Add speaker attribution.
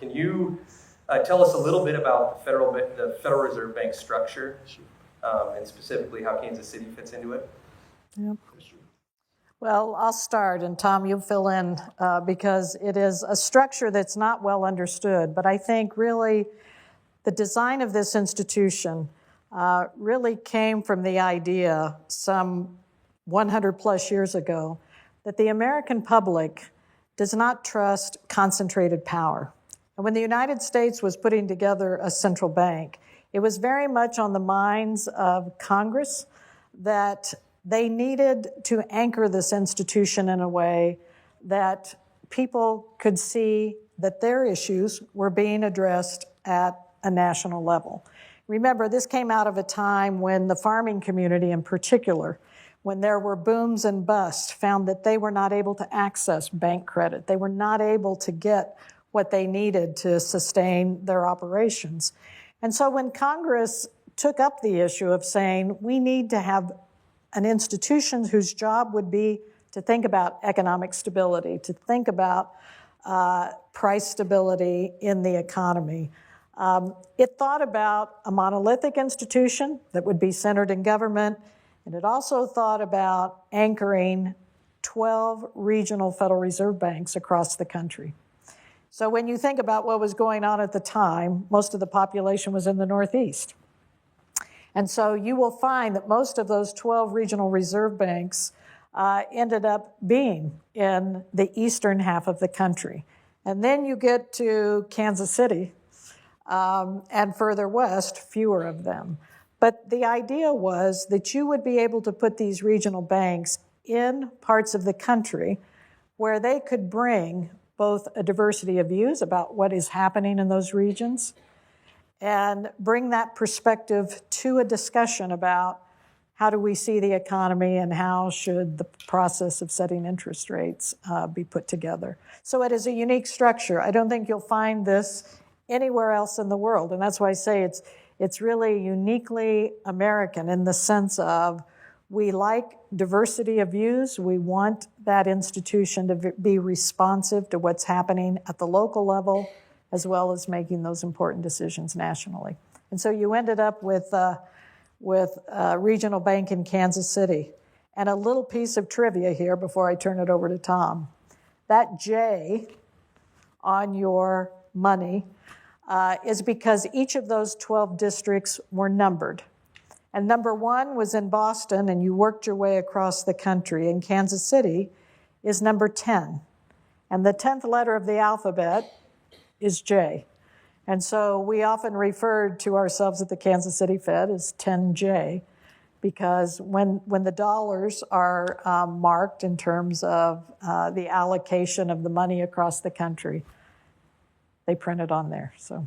Speaker 1: Can you tell us a little bit about the Federal Reserve Bank structure, and specifically how Kansas City fits into it?
Speaker 2: Yep. Well, I'll start, and Tom, you fill in, because it is a structure that's not well understood. But I think really the design of this institution really came from the idea some 100 plus years ago that the American public does not trust concentrated power. And when the United States was putting together a central bank, it was very much on the minds of Congress that they needed to anchor this institution in a way that people could see that their issues were being addressed at a national level. Remember, this came out of a time when the farming community in particular, when there were booms and busts, found that they were not able to access bank credit. They were not able to get what they needed to sustain their operations. And so when Congress took up the issue of saying we need to have an institution whose job would be to think about economic stability, to think about price stability in the economy, it thought about a monolithic institution that would be centered in government, and it also thought about anchoring 12 regional Federal Reserve banks across the country. So when you think about what was going on at the time, most of the population was in the Northeast. And so you will find that most of those 12 regional reserve banks ended up being in the eastern half of the country. And then you get to Kansas City, and further west, fewer of them. But the idea was that you would be able to put these regional banks in parts of the country where they could bring both a diversity of views about what is happening in those regions and bring that perspective to a discussion about how do we see the economy and how should the process of setting interest rates be put together. So it is a unique structure. I don't think you'll find this anywhere else in the world. And that's why I say it's really uniquely American in the sense of we like diversity of views. We want that institution to be responsive to what's happening at the local level, as well as making those important decisions nationally. And so you ended up with a regional bank in Kansas City. And a little piece of trivia here before I turn it over to Tom. That J on your money is because each of those 12 districts were numbered. And number 1 was in Boston, and you worked your way across the country. And Kansas City is number 10. And the 10th letter of the alphabet is J. And so we often referred to ourselves at the Kansas City Fed as 10J, because when the dollars are marked in terms of the allocation of the money across the country, they print it on there. So.